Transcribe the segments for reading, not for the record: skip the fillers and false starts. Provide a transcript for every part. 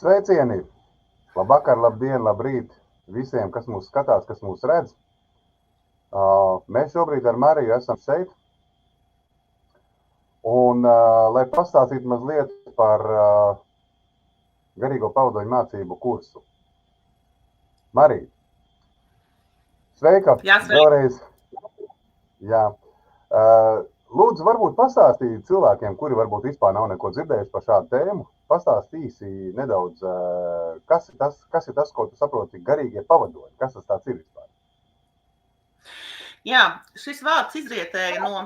Sveicieni! Labvakar, labdien, labrīt visiem, kas mūs skatās, kas mūs redz. Mēs šobrīd ar Mariju esam šeit. Un, lai pastāstītu mazliet par garīgo pavadoņu mācību kursu. Marija, sveika! Jā, sveika! Vēlreiz. Jā. Lūdzu, varbūt pastāstīt cilvēkiem, kuri varbūt vispār nav neko dzirdējuši par šādu tēmu, pastāstīsi nedaudz, kas ir tas, ko tu saproti garīgie pavadoņi, kas tas tāds ir vispār? Jā, šis vārds izrietēja no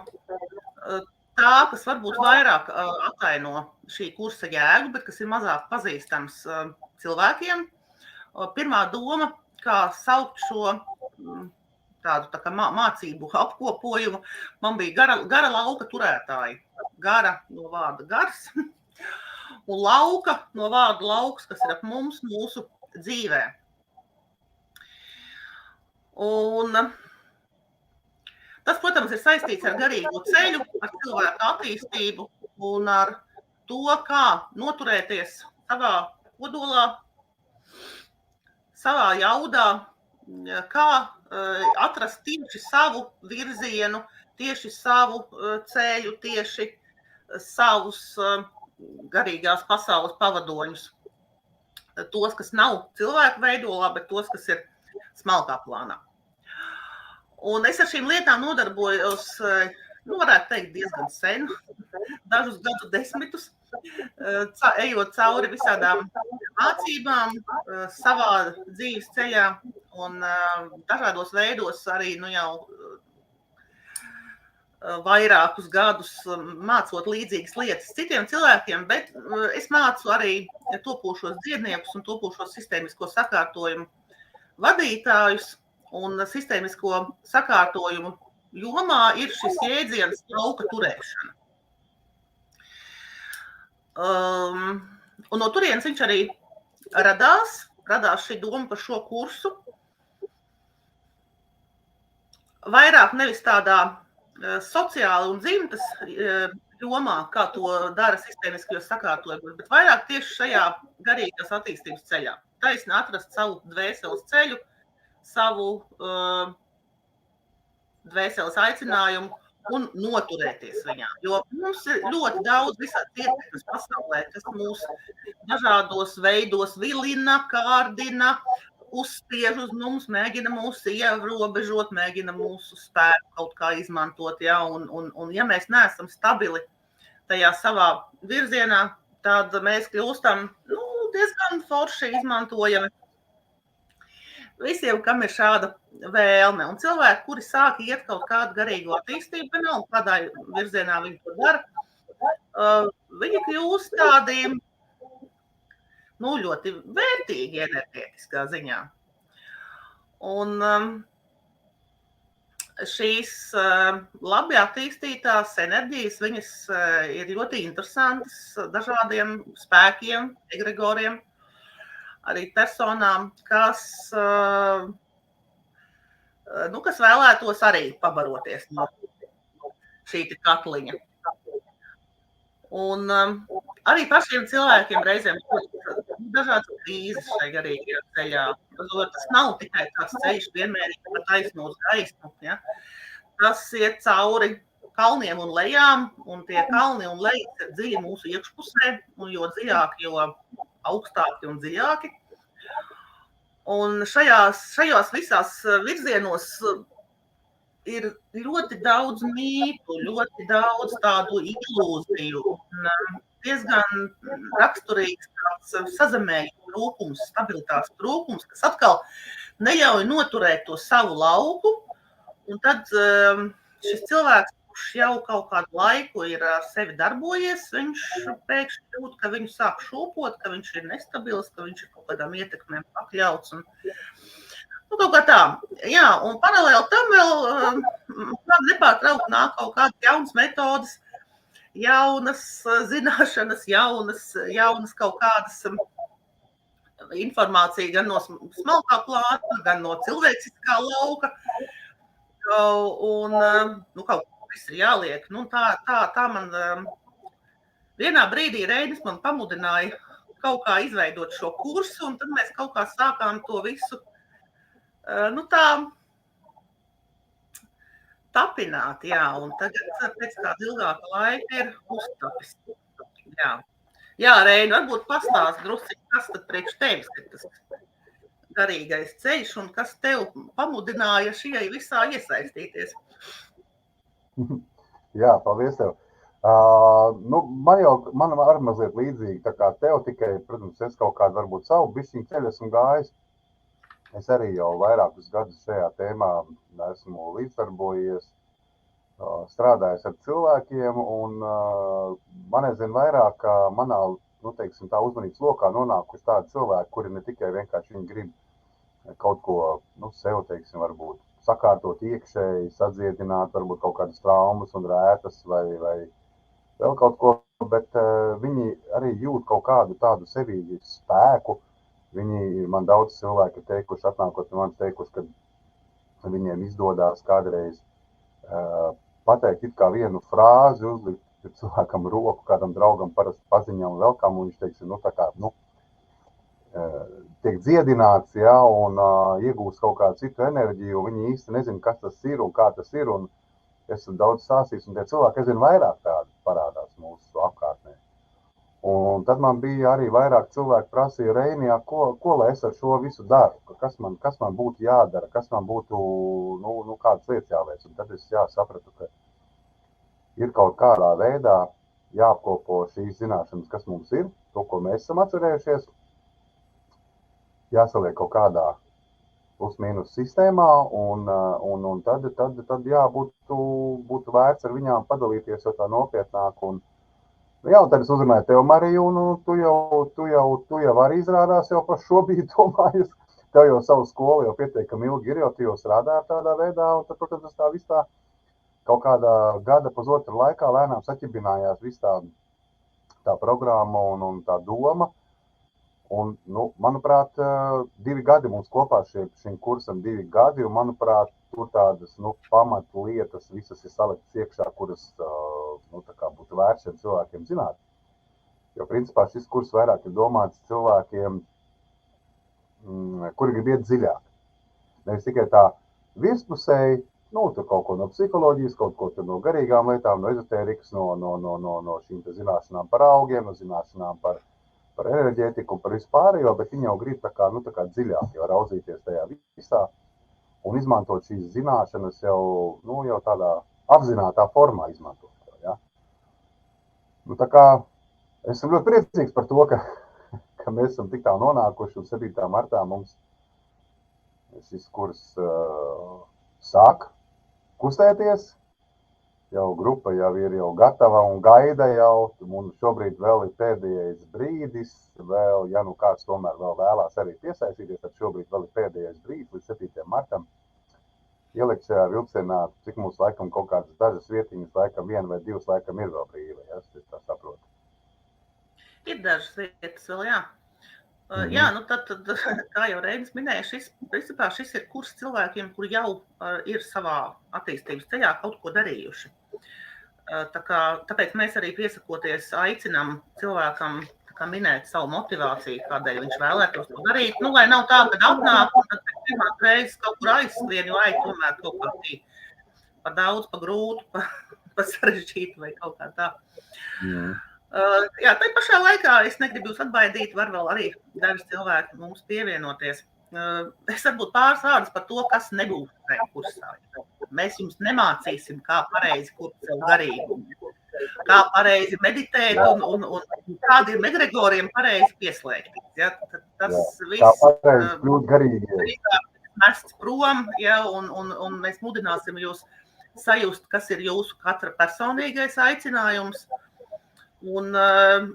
tā, kas varbūt vairāk ataino šī kursa jēgu, bet kas ir mazāk pazīstams cilvēkiem. Pirmā doma, kā saukt šo tādu tā kā mācību apkopojumu, man bija gara lauka turētāji. Gara no vārda gars un lauka no vārda lauks, kas ir ap mums, mūsu dzīvē. Un tas, protams, ir saistīts ar garīgo ceļu, ar cilvēku attīstību un ar to, kā noturēties savā kodolā, savā jaudā, kā atrast tieši savu virzienu, tieši savu ceļu, tieši savus garīgās pasaules pavadoņus. Tos, kas nav cilvēku veidolā, bet tos, kas ir smalkā plānā. Un es ar šīm lietām nodarbojos, varētu teikt, diezgan sen, dažus gadu desmitus, ejot cauri visādām mācībām savā dzīves ceļā un dažādos veidos arī jau vairākus gadus mācot līdzīgas lietas citiem cilvēkiem, bet es mācu arī topošos dziedniekus un topošos sistēmisko sakārtojumu vadītājus, un sistēmisko sakārtojumu jomā ir šis jēdziens lauka turēšana. Un no turienes viņš arī radās šī doma par šo kursu. Vairāk nevis tādā sociāli un dzimtas jomā, kā to dara sistēmiskajos sakārtojumos, bet vairāk tieši šajā garīgās attīstības ceļā. Taisni atrast savu dvēseles ceļu, savu dvēseles aicinājumu un noturēties viņā. Jo mums ir ļoti daudz visādi ietekmes pasaulē, kas mūs dažādos veidos vilina, kārdina, uzspiež uz mums, mēģina mūs ierobežot, mēģina mūsu spēku kaut kā izmantot. Ja? Un ja mēs neesam stabili tajā savā virzienā, tad mēs kļūstam diezgan forši izmantojami visiem, kam ir šāda vēlme. Un cilvēki, kuri sāk iet kaut kādu garīgo attīstību, nav kādā virzienā viņi to dara, viņi kļūst tādi ļoti vērtīgi enerģētiskā ziņā. Un šīs labi attīstītās enerģijas, viņas ir ļoti interesantas dažādiem spēkiem, egregoriem, arī personām, kas vēlētos arī pabaroties no šī katliņa. Un arī pašiem cilvēkiem reizēm dažādas krīzes šai garīgajā ceļā. Tas nav tikai tāds ceļš vienmērīgi pa taisnu uz gaismu. Ja? Tas iet cauri kalniem un lejām, un tie kalni un lejas ir dziļi mūsu iekšpusē, un jo dziļāki, jo augstāki un dziļāki. Un šajos visās virzienos ir ļoti daudz mītu, ļoti daudz tādu ilūziju un diezgan raksturīgs tāds sazemējuma trūkums, stabilitātes trūkums, kas atkal neļauj noturēt to savu lauku. Un tad šis cilvēks, kurš jau kaut kādu laiku ir ar sevi darbojies, viņš pēkšņi jūt, ka viņu sāk šūpot, ka viņš ir nestabils, ka viņš ir kaut kādām ietekmēm pakļauts. Un kaut kā tā. Jā, un paralēli tam vēl nepārtraukt nāk kaut kādas jaunas metodas, jaunas zināšanas, jaunas kaut kādas informācija gan no smalkā plāna, gan no cilvēciskā lauka. Un kaut viss ir jāliek. Tā man vienā brīdī Reinis man pamudināja kaut kā izveidot šo kursu, un tad mēs kaut kā sākām to visu, nu tā, tapināt, jā, un tagad pēc kāda ilgāka laika ir uztapis. Jā, Reini, varbūt pastāst drusciņ, kas tad priekš tevis ir tas garīgais ceļš un kas tev pamudināja šajā visā iesaistīties? Jā, paldies tev. Nu, man arī mazliet līdzīgi, tā kā tev tikai, protams, es kaut kādu varbūt savu bišķiņu ceļu esmu gājis. Es arī jau vairākus gadus šajā tēmā esmu līdzdarbojies, strādājis ar cilvēkiem, un man aizvien vairāk manā, nu, teiksim, tā uzmanības lokā nonākuši tādi cilvēki, kuri ne tikai vienkārši viņi grib kaut ko, nu, sev, teiksim, varbūt sakārtot iekšēji, sadziedināt, varbūt kaut kādas traumas un rētas vai vēl kaut ko, bet viņi arī jūt kaut kādu tādu sevīgi spēku. Viņi man daudz cilvēki teikuši, atnākot man teikuši, ka viņiem izdodās kādreiz pateikt it kā vienu frāzi, uzlikt cilvēkam roku, kādam draugam parasti paziņam vēl kam, un viņš teiksim, nu tā kā, nu, tiek dziedināts, ja, un iegūst kaut kādu citu enerģiju, un viņi īsti nezina, kas tas ir un kā tas ir, un es daudz stāstīju, un tie cilvēki aizvien vairāk tādi parādās mūsu apkārtnē. Un tad man bija arī vairāk cilvēki prasīja, Reinijā, ko lai es ar šo visu daru, kas man būtu jādara, kas man būtu, nu kādas lietas jāveic. Un tad es sapratu, ka ir kaut kādā veidā jāapkopo šīs zināšanas, kas mums ir, to, ko mēs esam atcerējušies, jāsaliek kaut kādā plus-mínus sistēmā, un tad jā, būtu vērts ar viņām padalīties jau tā nopietnāk. Un tad es uzrunāju tev, Mariju, un tu jau arī izrādās jau par šo biji domājis. Tev jau savu skolu jau pietiekami ilgi ir, jo tu jau strādā tādā veidā, un tad, protams, tā viss tā kaut kādā gada pusotra laikā lēnām saķibinājās viss tā programma un tā doma. Un, nu, manuprāt, 2 gadi mums kopā šim kursam 2 gadi, un, manuprāt, tur tādas, nu, pamatu lietas visas ir saliktas iekšā, kuras, nu, tā kā būtu vērts šiem cilvēkiem zināt. Jo, principā, šis kurs vairāk ir domāts cilvēkiem, kuri grib iet dziļāk. Nevis tikai tā virspusēji, nu, tur kaut ko no psiholoģijas, kaut ko no garīgām lietām, no ezotērikas, no šīm zināšanām par augiem, no zināšanām par enerģētiku un par vispārējo, bet viņi jau grib tā kā dziļāk jau raudzīties tajā visā un izmantot šīs zināšanas jau tādā apzinātā formā izmantot. Ja? Nu, tā kā esmu ļoti priecīgs par to, ka mēs esam tik tā nonākuši, un 7. martā mums šis kurs sāk kustēties. Jau grupa jau ir gatava un gaida jau, un šobrīd vēl ir pēdējais brīdis, vēl, ja nu kāds tomēr vēl vēlās arī piesaistīties, tad šobrīd vēl ir pēdējais brīdis līdz 7. martam. Ielikt šajā vilcienā, cik mums laikam kaut kādas dažas vietiņas, laikam 1 vai 2 laikam ir vēl brīva, ja, es tā saprotu. Ir dažas vietas vēl, jā. Jā, nu tad, kā jau Reinis minēja, šis ir kurs cilvēkiem, kuri jau ir savā attīstības ceļā kaut ko darījuši. Tāpēc mēs arī piesakoties aicinām cilvēkam minēt savu motivāciju, kādēļ viņš vēlētos to darīt. Nu, lai nav tā, ka atnāk un tad pirmā reizes kaut kur aizskrien, jo tomēr kaut kā par daudz, par grūtu, par sarežģītu vai kaut kā tā. Jā, tai pašā laikā es negribu jūs atbaidīt, var vēl arī daži cilvēki mums pievienoties. Es varbūt pāris vārdus par to, kas nebūs tajā kursā. Mēs jums nemācīsim, kā pareizi kurt sev garīgumu, kā pareizi meditēt un kādiem egregoriem pareizi pieslēgties. Ja? Tas viss mests prom, ja? un mēs mudināsim jūs sajust, kas ir jūsu katra personīgais aicinājums. Un,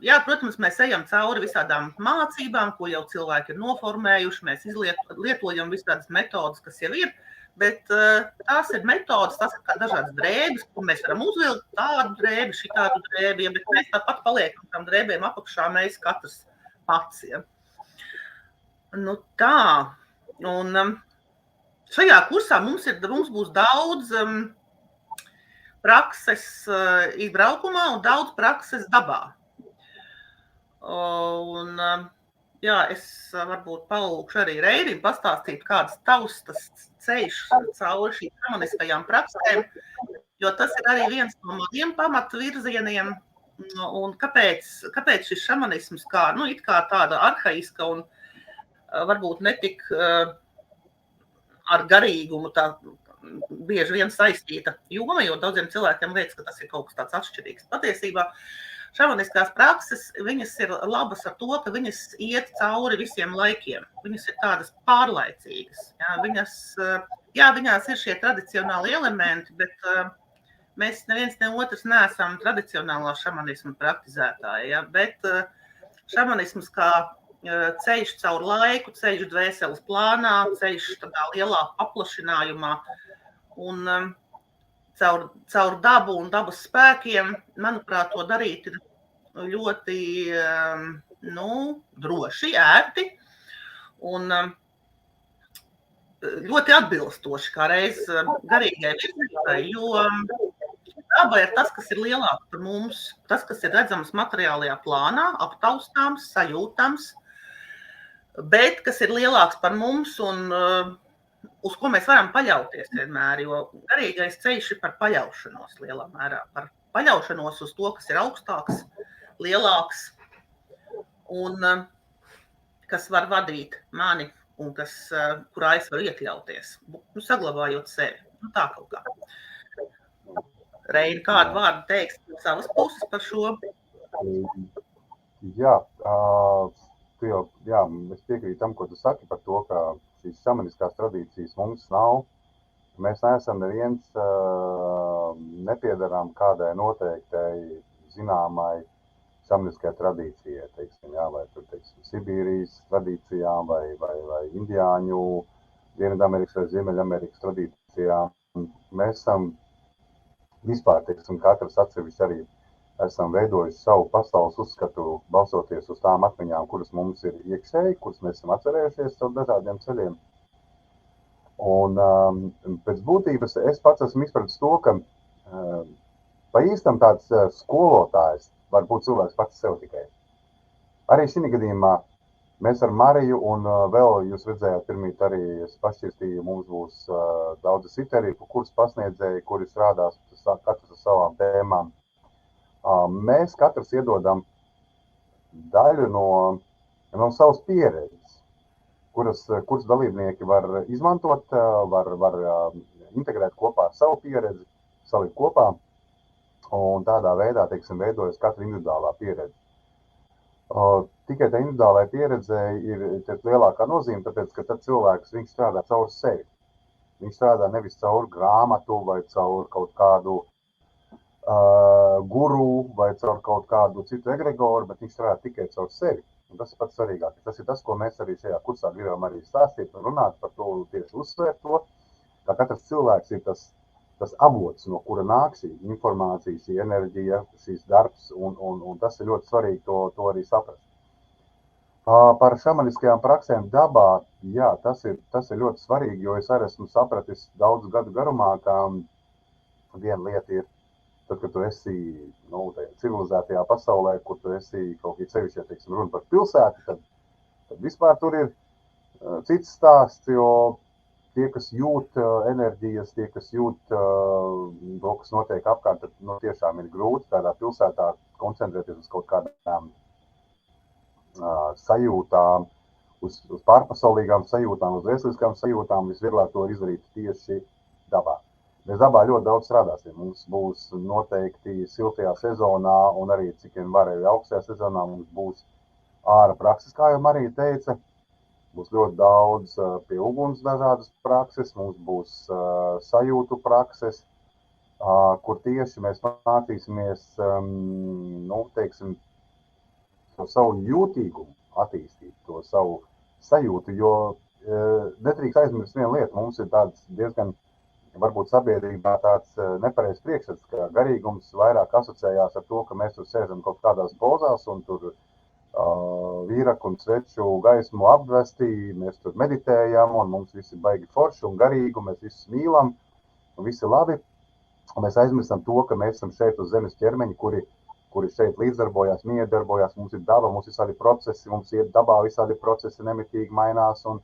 jā, protams, mēs ejam cauri visādām mācībām, ko jau cilvēki ir noformējuši, mēs lietojam visādas metodas, kas jau ir, bet tās ir metodas, tās ir kā dažādas drēbes, ko mēs varam uzvilkt tādu drēbi, šitādu drēbi, ja, bet mēs tāpat paliekam tam drēbēm apakšā, mēs katrs pats. Ja. Nu tā, un šajā kursā mums būs daudz prakses izbraukumā un daudz prakses dabā. Un, jā, es varbūt palūkšu arī Reirim pastāstīt, kādas taustas ceļš cauri šīm šamaniskajām praksēm, jo tas ir arī viens no maniem pamatvirzieniem. Un kāpēc šis šamanisms kā, it kā tāda arhaiska un varbūt netik ar garīgumu tā bieži vien saistīta joma, jo daudziem cilvēkiem liekas, ka tas ir kaut kas tāds atšķirīgs. Patiesībā šamaniskās prakses, viņas ir labas ar to, ka viņas iet cauri visiem laikiem. Viņas ir tādas pārlaicīgas. Viņās ir šie tradicionāli elementi, bet mēs neviens ne otrs neesam tradicionālā šamanisma praktizētāji. Ja? Bet šamanisms kā ceļš caur laiku, ceļš dvēseles plānā, ceļš tādā lielā paplašinājumā un caur dabu un dabas spēkiem, manuprāt, to darīt ir ļoti droši, ērti un ļoti atbilstoši kā reiz garīgai virzībai, jo daba ir tas, kas ir lielāks par mums, tas, kas ir redzams materiālajā plānā, aptaustāms, sajūtams, bet kas ir lielāks par mums un uz ko mēs varam paļauties vienmēr, jo garīgais ceļš ir par paļaušanos lielā mērā, par paļaušanos uz to, kas ir augstāks, lielāks un kas var vadīt mani un kurā es varu iekļauties, saglabājot sevi. Tā kaut kā. Reini, kādu vārdu teiks no savas puses par šo? Es piekrītu tam, ko tu saki par to, ka šīs šamaniskās tradīcijas mums nav. Mēs neesam neviens nepiedarām kādai noteiktai zināmai šamaniskajai tradīcijai, vai Sibīrijas tradīcijām, vai indiāņu, Dienvidamerikas vai Ziemeļamerikas tradīcijām. Mēs esam vispār, katrs atsevišķi arī esam veidojuši savu pasaules uzskatu, balsoties uz tām atmiņām, kuras mums ir iekšēji, kuras mēs esam atcerējušies caur dažādiem ceļiem. Un pēc būtības es pats esmu izpratis to, ka pa īstam tāds skolotājs var būt cilvēks pats sev tikai. Arī šī gadījumā mēs ar Mariju un vēl jūs redzējāt pirmīt arī es pašķirstīju, mums būs daudzi citi kurs pasniedzēji, kuri strādās katrs ar savām tēmām. Mēs katrs iedodam daļu no savas pieredzes, kuras dalībnieki var izmantot, var integrēt kopā ar savu pieredzi, salikt kopā un tādā veidā, veidojas katra individuālā pieredze. Tikai tā individuālai pieredzei ir lielākā nozīme, tāpēc, ka tad cilvēks viņš strādā caur sevi. Viņš strādā nevis caur grāmatu vai caur kaut kādu guru vai caur kaut kādu citu egregoru, bet viņš strādā tikai caur sevi. Un tas ir pats svarīgākais. Tas ir tas, ko mēs arī šajā kursā gribam arī stāstīt un runāt par to, tieši uzsvērt to, ka katrs cilvēks ir tas avots, no kura nāk šī informācija, šī enerģija, šīs darbs, un tas ir ļoti svarīgi to arī saprast. Par šamaniskajām praksēm dabā, jā, tas ir ļoti svarīgi, jo es arī esmu sapratis daudzu gadu garumā, ka viena lieta ir, tad, kad tu esi civilizētajā pasaulē, kur tu esi kaut kā sevišķi, runa par pilsētu, tad vispār tur ir cits stāsts, jo tie, kas jūt enerģijas, tie, kas jūt to, kas notiek apkārt, tad tiešām ir grūti tādā pilsētā koncentrēties uz kaut kādām sajūtām, uz pārpasaulīgām sajūtām, uz vēsturiskām sajūtām. Visvieglāk to izdarīt tieši dabā. Mēs dabā ļoti daudz strādāsim. Mums būs noteikti siltajā sezonā un arī, cik vien varēja augstajā sezonā, mums būs āra prakses, kā jau Marija teica. Būs ļoti daudz pie uguns dažādas prakses, mums būs sajūtu prakses, kur tieši mēs mācīsimies, to savu jūtīgumu attīstīt, to savu sajūtu, jo nedrīkst aizmirst vienu lietu. Mums ir tāds diezgan, varbūt sabiedrībā tāds nepareizs priekšstats, ka garīgums vairāk asociējās ar to, ka mēs tur sēžam kaut kādās pozās un tur vīraku un sveču gaismu apvesti, mēs tur meditējam un mums visi baigi forši un garīgi, un mēs visus mīlam un visi labi. Un mēs aizmirstam to, ka mēs esam šeit uz zemes ķermeņa, kuri kuri šeit līdzdarbojās, miedarbojās, mums ir daba, mums visādi procesi, mums ir dabā visādi procesi nemitīgi mainās un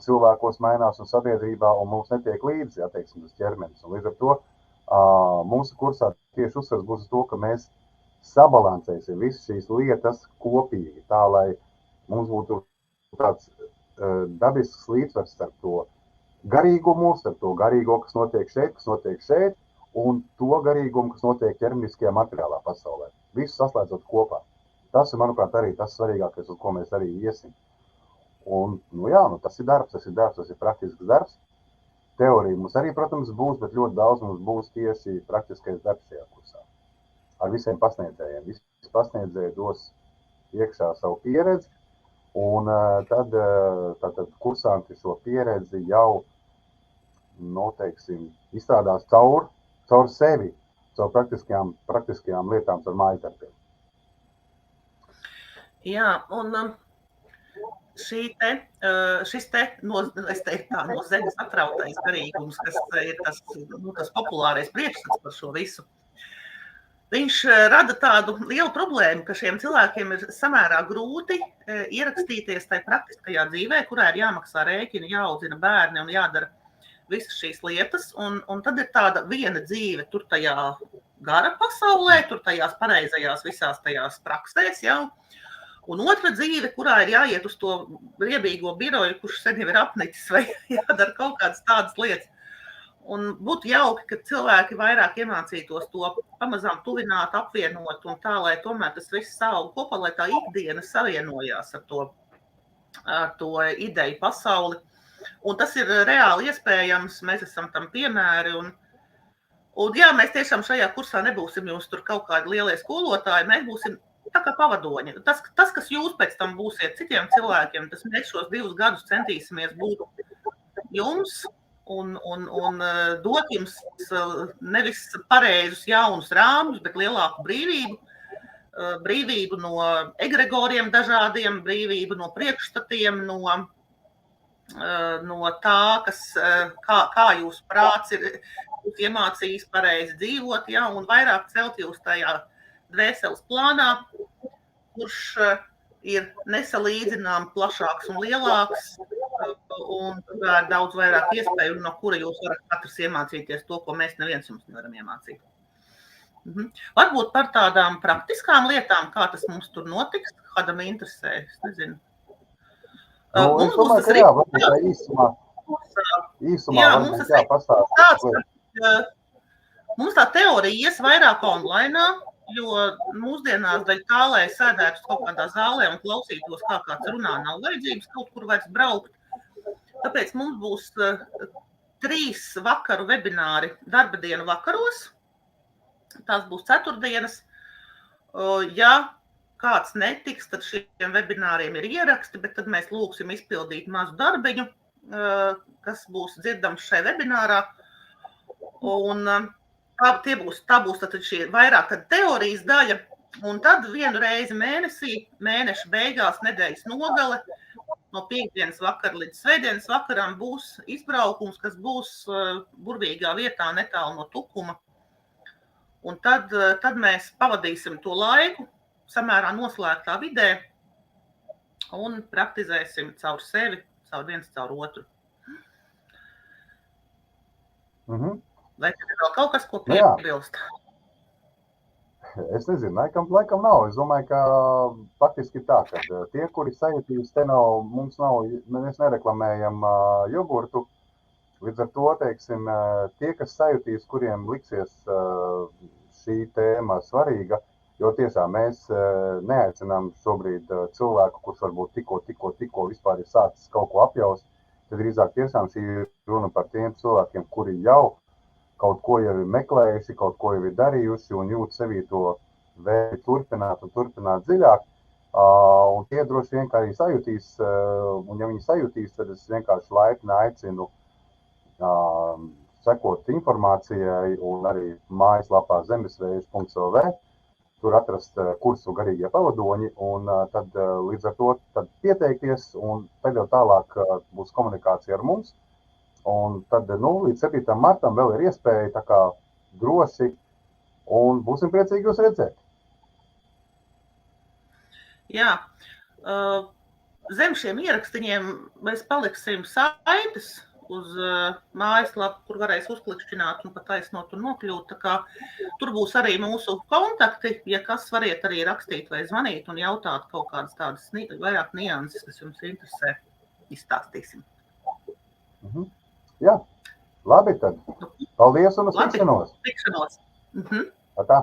cilvēkos mainās un sabiedrībā, un mums netiek līdzi, ja teiksim, tas ķermenis. Un līdz ar to mūsu kursā tieši uzsvars būs uz to, ka mēs sabalansēsim visas šīs lietas kopīgi, tā lai mums būtu tāds dabisks līdzsvars starp to garīgumu, kas notiek šeit, un to garīgumu, kas notiek ķermeniskajā materiālā pasaulē. Visu saslēdzot kopā. Tas ir, manuprāt, arī tas svarīgākais, uz ko mēs arī iesim. Un, tas ir darbs, tas ir praktisks darbs. Teorija mums arī, protams, būs, bet ļoti daudz mums būs tieši praktiskais darbs šajā kursā. Ar visiem pasniedzējiem. Visi pasniedzēji dos iekšā savu pieredzi, un tad kursanti šo pieredzi jau, teiksim, izstrādās caur sevi, caur praktiskajām lietām, caur mājasdarbiem. Jā, un šis no zemes atrautais garīgums, kas ir tas populārais priekšstats par šo visu, viņš rada tādu lielu problēmu, ka šiem cilvēkiem ir samērā grūti ierakstīties tajā praktiskajā dzīvē, kurā ir jāmaksā rēķini, jāaudzina bērni un jādara visas šīs lietas. Un tad ir tāda viena dzīve tur tajā gara pasaulē, tur tajās pareizajās visās tajās praksēs jau. Un otra dzīve, kurā ir jāiet uz to riebīgo biroju, kurš sen jau ir apnicis vai jādara kaut kādas tādas lietas. Un būtu jauki, ka cilvēki vairāk iemācītos to pamazām tuvināt, apvienot un tā, lai tomēr tas viss savu kopā, lai tā ikdiena savienojās ar to ideju pasauli. Un tas ir reāli iespējams, mēs esam tam piemēri. Un jā, mēs tiešām šajā kursā nebūsim jūs tur kaut kādi lielie skolotāji, mēs būsim tā kā pavadoņi. Tas, kas jūs pēc tam būsiet citiem cilvēkiem, tas mēs šos 2 gadus centīsimies būt jums un dot jums nevis pareizus jaunus rāmus, bet lielāku brīvību. Brīvību no egregoriem dažādiem, brīvību no priekšstatiem, no tā, kā jūs prāts ir iemācījis pareizi dzīvot, ja, un vairāk celt jūs tajā dvēseles plānā, kurš ir nesalīdzinām plašāks un lielāks, un kurā ir daudz vairāk iespēju, no kura jūs varat katrs iemācīties to, ko mēs neviens jums nevaram iemācīt. Varbūt par tādām praktiskām lietām, kā tas mums tur notiks, kādam interesē, es nezinu. Es domāju, ka jā, varbūt tā īsumā varbūt pastāstīt. Mums tā teorija ies vairāk online, jo mūsdienās daļ tā, lai sēdētu kaut kādā zālē un klausītos, kā kāds runā, nav vajadzības kaut kur vairs braukt. Tāpēc mums būs 3 vakaru webināri darba dienu vakaros. Tās būs ceturtdienas. Ja kāds netiks, tad šiem webināriem ir ieraksti, bet tad mēs lūgsim izpildīt mazu darbiņu, kas būs dzirdams šai webinārā. Un tā būs tad šī vairāk tad teorijas daļa, un tad vienu reizi mēnesī, mēneša beigās, nedēļas nogale, no piektdienas vakara līdz svētdienas vakaram būs izbraukums, kas būs burvīgā vietā netālu no Tukuma. Un tad mēs pavadīsim to laiku samērā noslēgtā vidē un praktizēsim caur sevi, caur viens caur otru. Vai tad ir vēl kaut kas, ko piebilst? Es nezinu, laikam nav. Es domāju, ka faktiski tā, ka tie, kuri sajūtīs, mēs nereklamējam jogurtu. Līdz ar to, teiksim, tie, kas sajūtīs, kuriem liksies šī tēma svarīga, jo tiešām mēs neaicinām šobrīd cilvēku, kurš varbūt tikko vispār ir sācis kaut ko apjaust, tad drīzāk tiešām šī runa par tiem cilvēkiem, kuri jau kaut ko jau ir meklējuši, kaut ko jau ir darījuši un jūt sevī to vēlmi turpināt dziļāk. Un tie droši vien kā arī sajūtīs, un ja viņi sajūtīs, tad es vienkārši laipni aicinu sekot informācijai un arī mājaslapā zemesvējš.lv. Tur atrast kursu garīgie pavadoņi un tad līdz ar to tad pieteikties un tad jau tālāk būs komunikācija ar mums. Un tad līdz 7. martam vēl ir iespēja tā kā droši un būsim priecīgi jūs redzēt. Jā. Zem šiem ierakstiņiem mēs paliksim saites uz mājaslapu, kur varēs uzklikšķināt un pat taisnot un nokļūt. Tā kā tur būs arī mūsu kontakti, ja kas variet arī rakstīt vai zvanīt un jautāt kaut kādas tādas vairāk nianses, kas jums interesē. Izstāstīsim. Jā, labi tad. Paldies un uz tikšanos. Tikšanos. Tā.